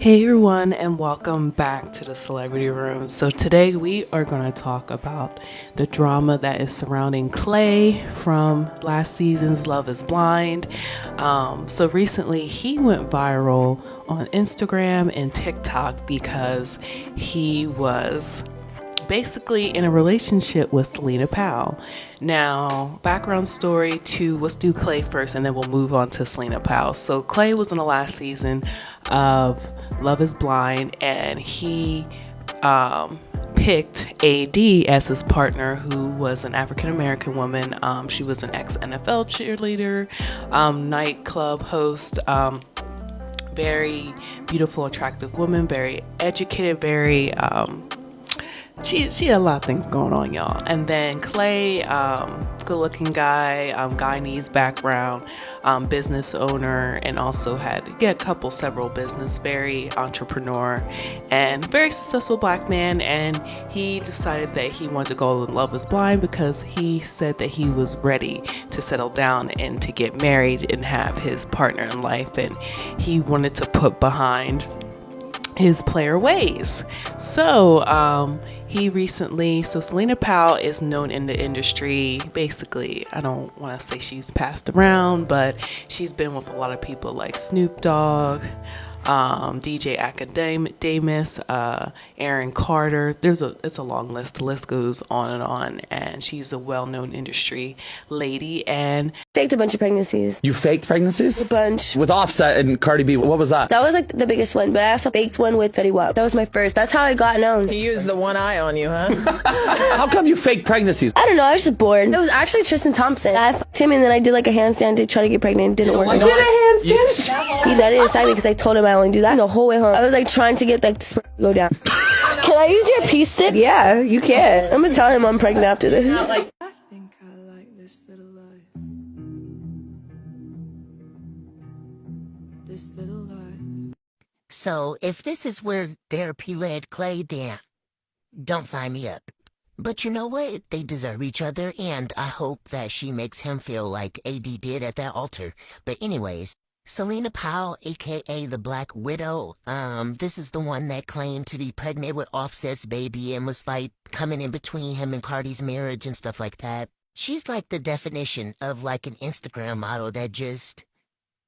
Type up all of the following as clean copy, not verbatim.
Hey everyone, and welcome back to the Celebrity Room. So today we are going to talk about the drama that is surrounding Clay from last season's Love is Blind. So recently he went viral on Instagram and TikTok because he was basically in a relationship with Celina Powell. Now, background story to let's do Clay first and then we'll move on to Celina Powell. So Clay was in the last season of Love is Blind and he picked AD as his partner, who was an African-American woman. She was an ex-NFL cheerleader, nightclub host, very beautiful, attractive woman, very educated, very she had a lot of things going on, y'all. And then Clay, good-looking guy, Guyanese background, business owner, and also had several business, very entrepreneur, and very successful black man. And he decided that he wanted to go to Love is Blind because he said that he was ready to settle down and to get married and have his partner in life, and he wanted to put behind his player ways. So Celina Powell is known in the industry. Basically, I don't want to say she's passed around, but she's been with a lot of people like Snoop Dogg, DJ Academics, Aaron Carter. It's a long list. The list goes on, and she's a well-known industry lady. And faked a bunch of pregnancies. You faked pregnancies? A bunch. With Offset and Cardi B, what was that? That was like the biggest one, but I also faked one with Fetty Wap. That was my first. That's how I got known. He used the one eye on you, huh? How come you faked pregnancies? I don't know. I was just bored. It was actually Tristan Thompson. I fucked him and then I did like a handstand to try to get pregnant. It didn't work. You did a handstand? He let it inside me because I told him I only do that the whole way home. I was like trying to get like the sperm to go down. Can I use your pee stick? Yeah, you can. I'm gonna tell him I'm pregnant after this. I think I like this little life. This little life. So, if this is where therapy led Clay, then don't sign me up. But you know what? They deserve each other, and I hope that she makes him feel like AD did at that altar. But anyways, Celina Powell, a.k.a. the Black Widow, this is the one that claimed to be pregnant with Offset's baby and was, like, coming in between him and Cardi's marriage and stuff like that. She's like the definition of, like, an Instagram model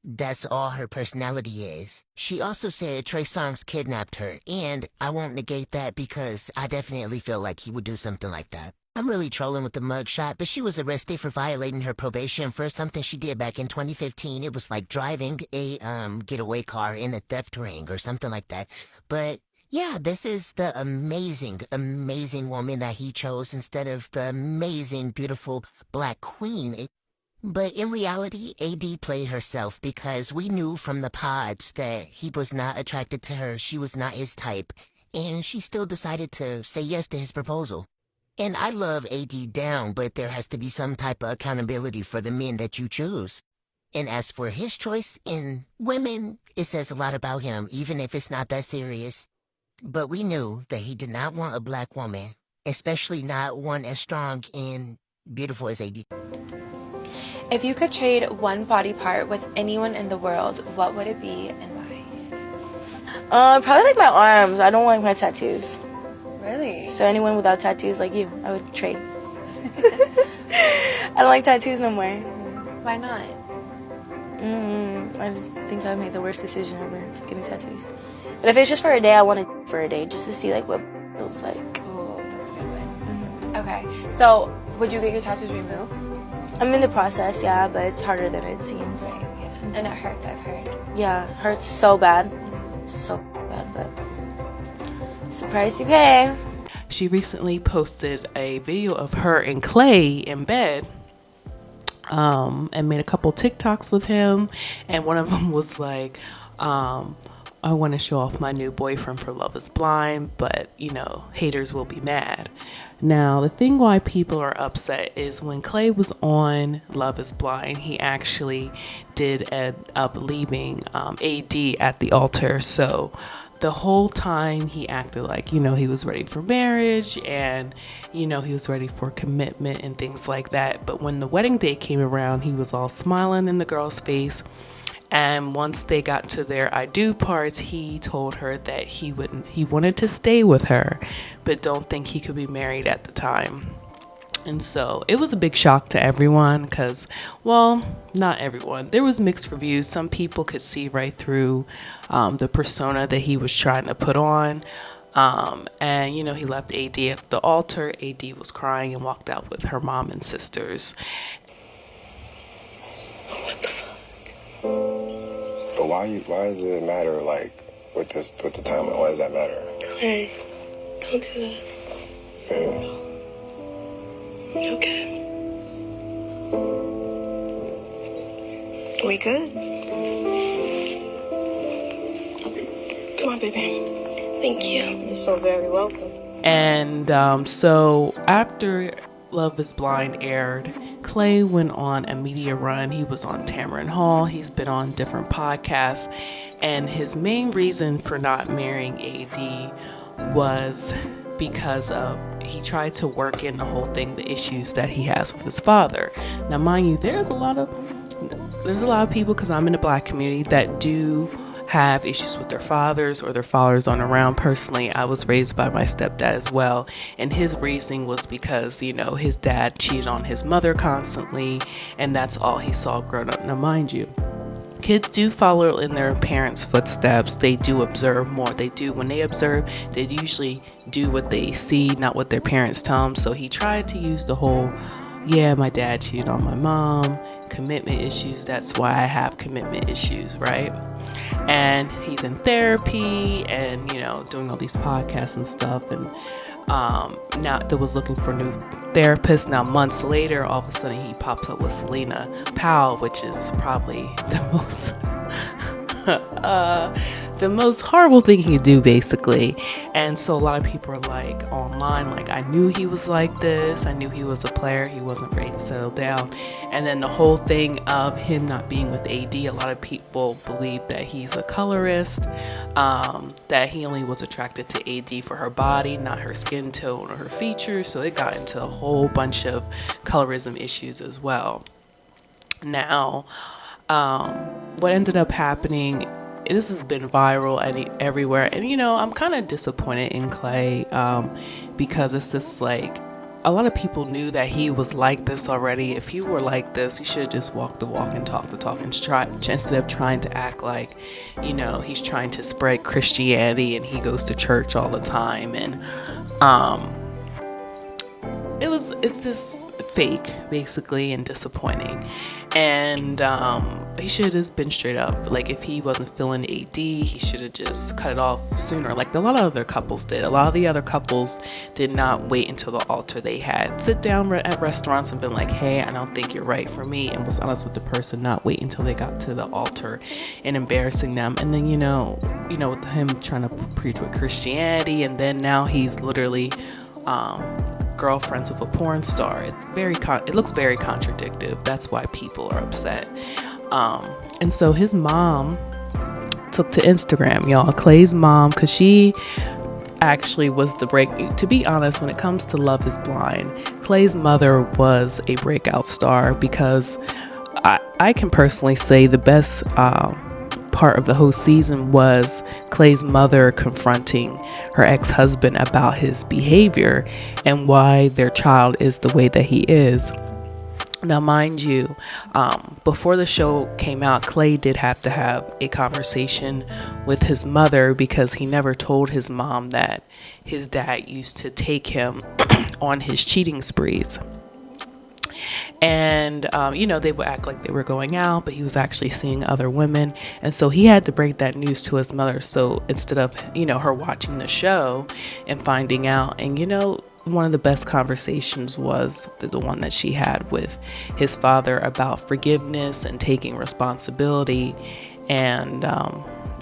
that's all her personality is. She also said Trey Songz kidnapped her, and I won't negate that because I definitely feel like he would do something like that. I'm really trolling with the mugshot, but she was arrested for violating her probation for something she did back in 2015. It was like driving a getaway car in a theft ring or something like that. But yeah, this is the amazing, amazing woman that he chose instead of the amazing, beautiful black queen. But in reality, AD played herself because we knew from the pods that he was not attracted to her. She was not his type, and she still decided to say yes to his proposal. And I love AD down, but there has to be some type of accountability for the men that you choose. And as for his choice in women, it says a lot about him, even if it's not that serious. But we knew that he did not want a black woman, especially not one as strong and beautiful as AD. If you could trade one body part with anyone in the world, what would it be and why? Probably like my arms. I don't like my tattoos. Really? So anyone without tattoos like you, I would trade. I don't like tattoos no more. Why not? I just think I made the worst decision ever, getting tattoos. But if it's just for a day, I want it for a day, just to see like what it feels like. Oh, that's a good one. Okay, so would you get your tattoos removed? I'm in the process, yeah, but it's harder than it seems. Right, yeah. And it hurts, I've heard. Yeah, it hurts so bad. So bad, but surprise you pay. she recently posted a video of her and Clay in bed, and made a couple TikToks with him, and one of them was like, I want to show off my new boyfriend for Love is Blind, but you know, haters will be mad. Now, the thing why people are upset is when Clay was on Love is Blind, he actually did end up leaving AD at the altar. So the whole time he acted like, you know, he was ready for marriage and, you know, he was ready for commitment and things like that. But when the wedding day came around, he was all smiling in the girl's face. And once they got to their I do parts, he told her that he wanted to stay with her, but don't think he could be married at the time. And so it was a big shock to everyone because, well, not everyone. There was mixed reviews. Some people could see right through the persona that he was trying to put on. And, you know, he left AD at the altar. AD was crying and walked out with her mom and sisters. What the fuck? But why does it matter, like, with the time? Why does that matter? Clay, don't do that. Yeah. Okay. We good? Come on, baby. Thank you. You're so very welcome. And so after Love is Blind aired, Clay went on a media run. He was on Tamron Hall. He's been on different podcasts. And his main reason for not marrying AD was because of he tried to work in the whole thing, the issues that he has with his father. Now, mind you, there's a lot of people, because I'm in the Black community, that do have issues with their fathers or their fathers aren't around. Personally, I was raised by my stepdad as well, and his reasoning was because, you know, his dad cheated on his mother constantly, and that's all he saw growing up. Now, mind you, kids do follow in their parents' footsteps. They do observe more. When they observe, they usually do what they see, not what their parents tell them. So he tried to use the whole, yeah, my dad cheated on my mom, commitment issues. That's why I have commitment issues, right? And he's in therapy and, you know, doing all these podcasts and stuff. And now that was looking for a new therapist. Now, months later, all of a sudden he pops up with Celina Powell, which is probably the most horrible thing he could do, basically. And so a lot of people are like online, like, I knew he was like this. I knew he was a player. He wasn't ready to settle down. And then the whole thing of him not being with AD, a lot of people believe that he's a colorist, that he only was attracted to AD for her body, not her skin tone or her features. So it got into a whole bunch of colorism issues as well. Now, what ended up happening, this has been viral everywhere, and you know, I'm kind of disappointed in Clay because it's just like a lot of people knew that he was like this already. If you were like this, you should have just walked the walk and talked the talk, and instead of trying to act like, you know, he's trying to spread Christianity and he goes to church all the time. And it's just fake, basically, and disappointing. And he should have just been straight up. Like, if he wasn't feeling AD, he should have just cut it off sooner, like a lot of other couples did. A lot of the other couples did not wait until the altar. They had sit down at restaurants and been like, hey, I don't think you're right for me, and was honest with the person, not wait until they got to the altar and embarrassing them. And then, you know, with him trying to preach with Christianity, and then now he's literally girlfriends with a porn star. It looks very contradictory. That's why people are upset. And so his mom took to Instagram, y'all. Clay's mom, because she actually was the break. To be honest, when it comes to Love is Blind, Clay's mother was a breakout star, because I can personally say the best part of the whole season was Clay's mother confronting her ex-husband about his behavior and why their child is the way that he is. Now, mind you, before the show came out, Clay did have to have a conversation with his mother, because he never told his mom that his dad used to take him on his cheating sprees. And, you know, they would act like they were going out, but he was actually seeing other women. And so he had to break that news to his mother. So instead of, you know, her watching the show and finding out, and, you know, one of the best conversations was the one that she had with his father about forgiveness and taking responsibility. And,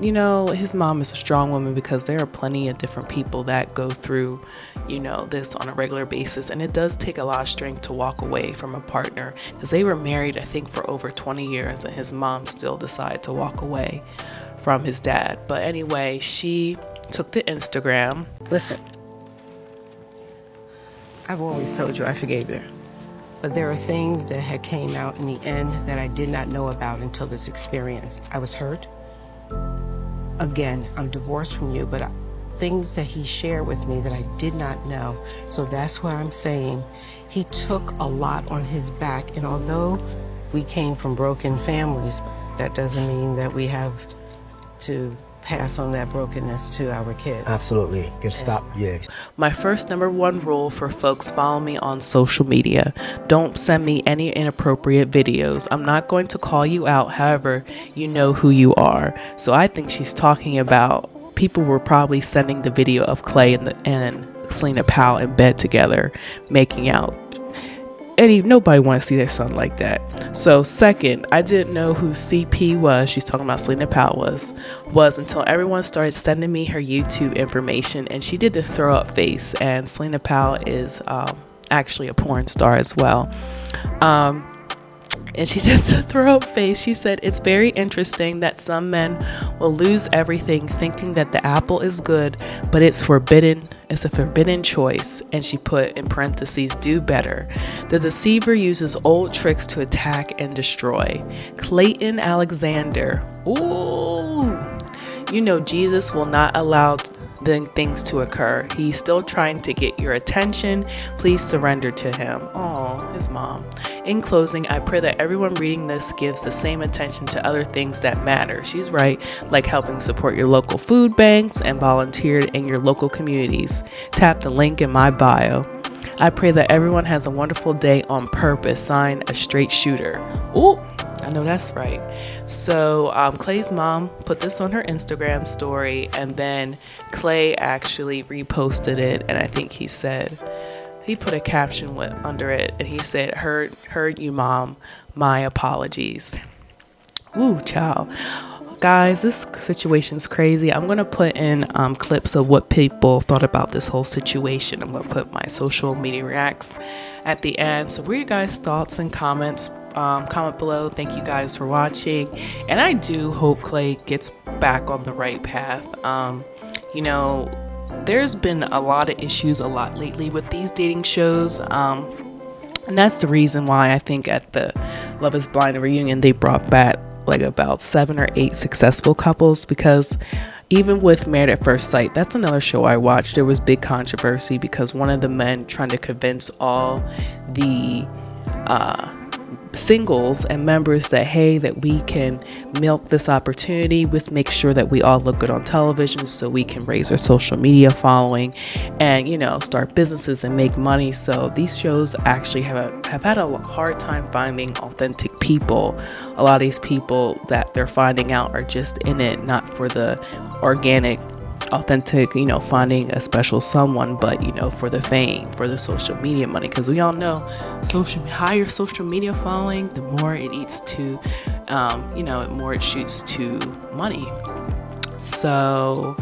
you know, his mom is a strong woman, because there are plenty of different people that go through, you know, this on a regular basis. And it does take a lot of strength to walk away from a partner, because they were married, I think, for over 20 years, and his mom still decided to walk away from his dad. But anyway, she took to Instagram. Listen, I've always told you I forgave you. But there are things that had came out in the end that I did not know about until this experience. I was hurt. Again, I'm divorced from you, but things that he shared with me that I did not know. So that's why I'm saying he took a lot on his back. And although we came from broken families, that doesn't mean that we have to pass on that brokenness to our kids. Absolutely. Good stop. Yeah. My first #1 rule for folks following me on social media: don't send me any inappropriate videos. I'm not going to call you out, however, you know who you are. So I think she's talking about people were probably sending the video of Clay and Celina Powell in bed together, making out. Nobody want to see their son like that. So second, I didn't know who CP was. She's talking about Celina Powell was until everyone started sending me her YouTube information, and she did the throw up face. And Celina Powell is actually a porn star as well. And she did the throw up face. She said, it's very interesting that some men will lose everything thinking that the apple is good, but it's forbidden. It's a forbidden choice. And she put in parentheses, do better. The deceiver uses old tricks to attack and destroy. Clayton Alexander. Ooh. You know, Jesus will not allow things to occur. He's still trying to get your attention. Please surrender to him. Oh, his mom. In closing, I pray that everyone reading this gives the same attention to other things that matter. She's right, like helping support your local food banks and volunteer in your local communities. Tap the link in my bio. I pray that everyone has a wonderful day on purpose. Signed, a straight shooter. Ooh, I know that's right. So Clay's mom put this on her Instagram story, and then Clay actually reposted it, and I think he put a caption under it, and he said, heard you, mom, my apologies. Ooh, child. Guys, this situation's crazy. I'm going to put in clips of what people thought about this whole situation. I'm going to put my social media reacts at the end. So what are your guys' thoughts and comments? Comment below. Thank you guys for watching. And I do hope Clay gets back on the right path. You know, there's been a lot of issues a lot lately with these dating shows. And that's the reason why I think at the Love is Blind reunion, they brought back like about 7 or 8 successful couples, because even with Married at First Sight, that's another show I watched, there was big controversy because one of the men trying to convince all the singles and members that, hey, that we can milk this opportunity, let's make sure that we all look good on television so we can raise our social media following and, you know, start businesses and make money. So these shows actually have had a hard time finding authentic people. A lot of these people that they're finding out are just in it not for the organic, authentic, you know, finding a special someone, but, you know, for the fame, for the social media money, because we all know higher social media following, the more it eats to you know, the more it shoots to money. So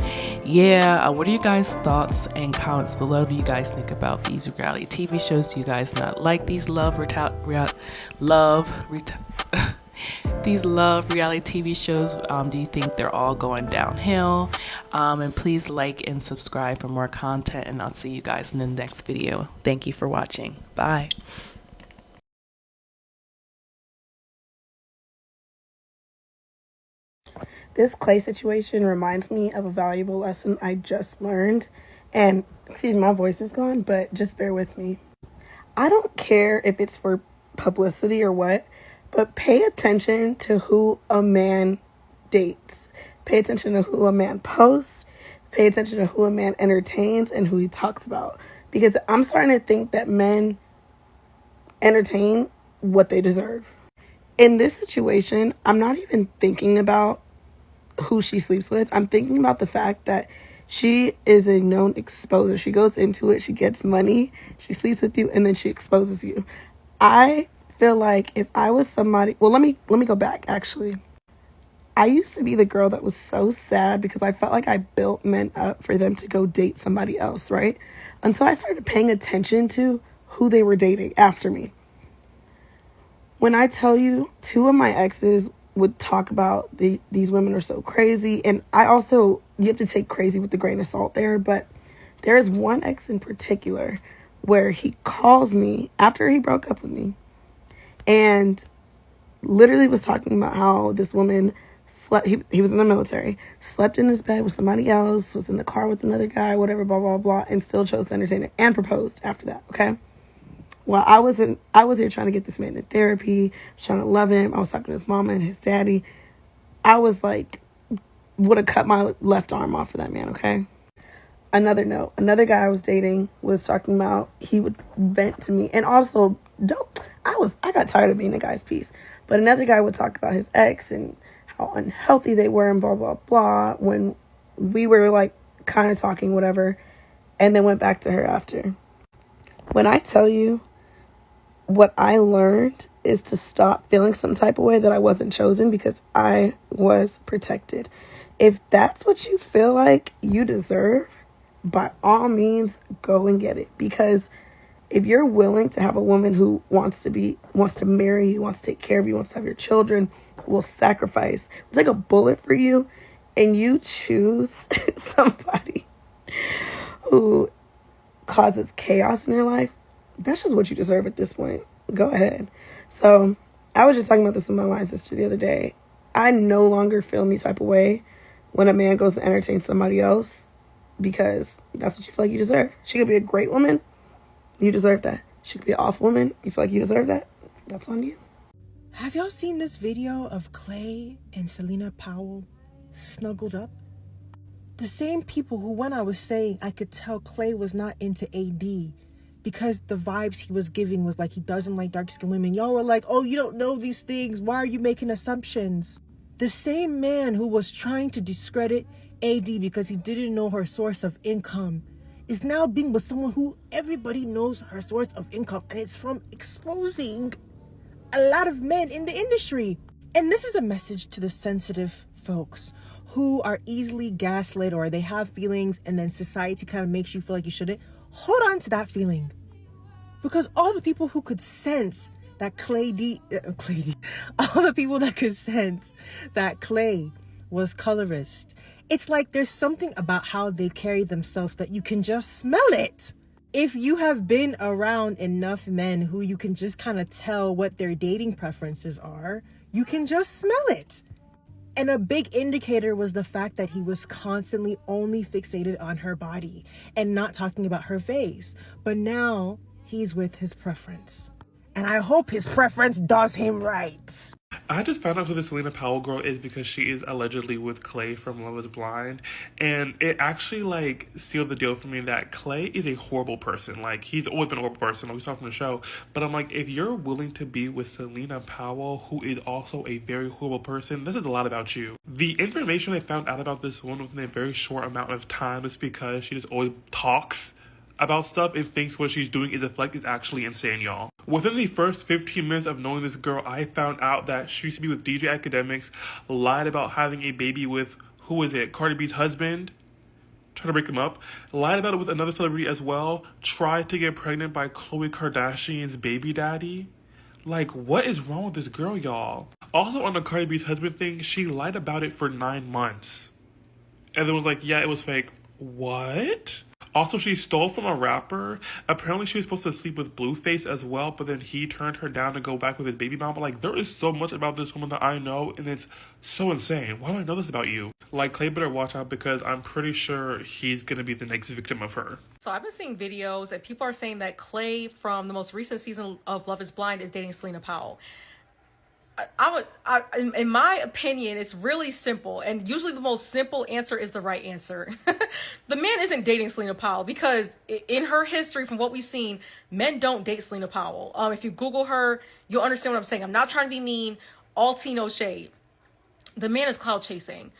yeah, what are you guys' thoughts and comments below? Do you guys think about these reality TV shows? Do you guys not like these these love reality TV shows? Do you think they're all going downhill? And please like and subscribe for more content, and I'll see you guys in the next video. Thank you for watching. Bye. This Clay situation reminds me of a valuable lesson I just learned, and excuse me, my voice is gone, but just bear with me. I don't care if it's for publicity or what, but pay attention to who a man dates. Pay attention to who a man posts. Pay attention to who a man entertains and who he talks about. Because I'm starting to think that men entertain what they deserve. In this situation, I'm not even thinking about who she sleeps with. I'm thinking about the fact that she is a known exposer. She goes into it, she gets money, she sleeps with you, and then she exposes you. I feel like if I was somebody, well, let me go back actually. I used to be the girl that was so sad because I felt like I built men up for them to go date somebody else, right? Until I started paying attention to who they were dating after me. When I tell you, 2 of my exes would talk about these women are so crazy, and I also, you have to take crazy with a grain of salt there, but there is one ex in particular where he calls me after he broke up with me and literally was talking about how this woman slept, he was in the military, slept in his bed with somebody else, was in the car with another guy, whatever, blah, blah, blah, and still chose to entertain it and proposed after that, okay? Well, I was here trying to get this man in therapy, trying to love him. I was talking to his mama and his daddy. I was like, would have cut my left arm off for that man, okay? Another note, another guy I was dating was talking about he would vent to me. And also, I got tired of being a guy's piece. But another guy would talk about his ex and how unhealthy they were and blah, blah, blah, when we were like kind of talking, whatever, and then went back to her after. When I tell you what I learned is to stop feeling some type of way that I wasn't chosen because I was protected. If that's what you feel like you deserve, by all means, go and get it. Because if you're willing to have a woman who wants to marry you, wants to take care of you, wants to have your children, will sacrifice, it's like a bullet for you, and you choose somebody who causes chaos in your life, that's just what you deserve at this point. Go ahead. So I was just talking about this with my line sister the other day. I no longer feel any type of way when a man goes to entertain somebody else because that's what you feel like you deserve. She could be a great woman. You deserve that. She could be an awful woman. You feel like you deserve that. That's on you. Have y'all seen this video of Clay and Celina Powell snuggled up? The same people who, when I was saying I could tell Clay was not into AD because the vibes he was giving was like he doesn't like dark-skinned women. Y'all were like, oh, you don't know these things. Why are you making assumptions? The same man who was trying to discredit AD because he didn't know her source of income is now being with someone who everybody knows her source of income, and it's from exposing a lot of men in the industry. And this is a message to the sensitive folks who are easily gaslit or they have feelings and then society kind of makes you feel like you shouldn't. Hold on to that feeling. Because all the people who could sense that all the people that could sense that Clay was colorist, it's like there's something about how they carry themselves that you can just smell it. If you have been around enough men who you can just kind of tell what their dating preferences are, you can just smell it. And a big indicator was the fact that he was constantly only fixated on her body and not talking about her face. But now he's with his preference. And I hope his preference does him right. I just found out who the Celina Powell girl is because she is allegedly with Clay from Love is Blind. And it actually, like, sealed the deal for me that Clay is a horrible person. Like, he's always been a horrible person, like we saw from the show. But I'm like, if you're willing to be with Celina Powell, who is also a very horrible person, this is a lot about you. The information I found out about this woman within a very short amount of time is because she just always talks about stuff and thinks what she's doing is actually insane, y'all. Within the first 15 minutes of knowing this girl, I found out that she used to be with DJ Academics, lied about having a baby with, who is it, Cardi B's husband, trying to break him up, lied about it with another celebrity as well, tried to get pregnant by Khloe Kardashian's baby daddy. Like, what is wrong with this girl, y'all? Also, on the Cardi B's husband thing, she lied about it for 9 months. And then was like, yeah, it was fake. What? Also, she stole from a rapper. Apparently, she was supposed to sleep with Blueface as well, but then he turned her down to go back with his baby mama. Like, there is so much about this woman that I know, and it's so insane. Why do I know this about you? Like, Clay better watch out because I'm pretty sure he's gonna be the next victim of her. So I've been seeing videos and people are saying that Clay from the most recent season of Love is Blind is dating Celina Powell. In my opinion, it's really simple. And usually the most simple answer is the right answer. The man isn't dating Celina Powell because in her history, from what we've seen, men don't date Celina Powell. If you Google her, you'll understand what I'm saying. I'm not trying to be mean. All tea, no shade. The man is cloud chasing.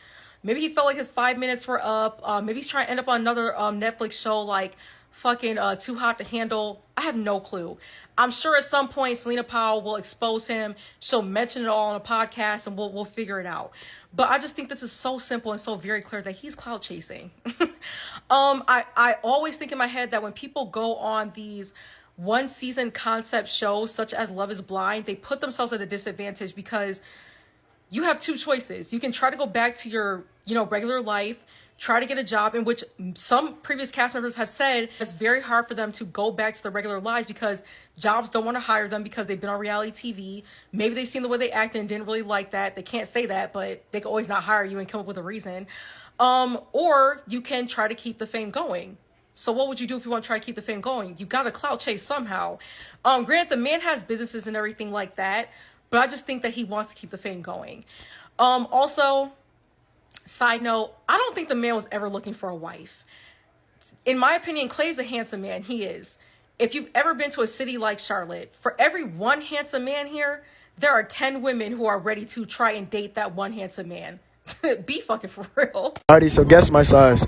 Maybe he felt like his 5 minutes were up. Maybe he's trying to end up on another Netflix show like fucking Too Hot to Handle. I have no clue. I'm sure at some point Celina Powell will expose him. She'll mention it all on a podcast and we'll figure it out. But I just think this is so simple and so very clear that he's clout chasing. I always think in my head that when people go on these one season concept shows such as Love is Blind, they put themselves at a disadvantage because you have two choices. You can try to go back to your, regular life. try to get a job, in which some previous cast members have said it's very hard for them to go back to their regular lives because jobs don't want to hire them because they've been on reality TV. Maybe they've seen the way they acted and didn't really like that. They can't say that, but they can always not hire you and come up with a reason. Or you can try to keep the fame going. So what would you do if you want to try to keep the fame going? You got to clout chase somehow. Granted, the man has businesses and everything like that, but I just think that he wants to keep the fame going. Also, side note, I don't think the man was ever looking for a wife. In my opinion, Clay's a handsome man. He is. If you've ever been to a city like Charlotte, for every one handsome man here, there are 10 women who are ready to try and date that one handsome man. Be fucking for real. Alrighty, so guess my size.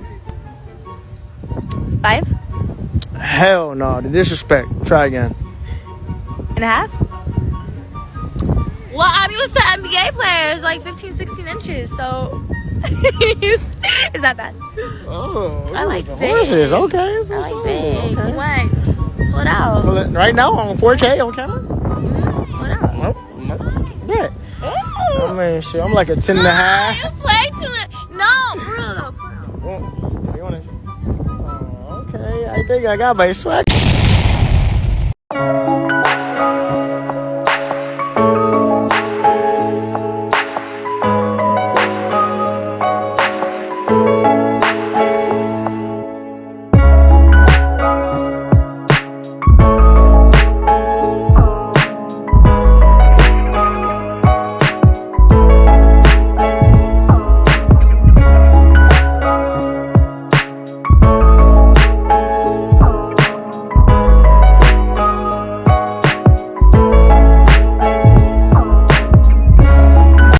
5 Hell no, the disrespect. Try again. and a half. Well, I'm used to NBA players like 15, 16 inches, so is that bad? Oh, I like the big. horses. Okay. I like big. Okay. What? Pull it out. Right now on 4K on camera? Pull it out. Yeah. I mean, shit, I'm like a 10 and a half. You play too much. No, for real though. Okay, I think I got my swag.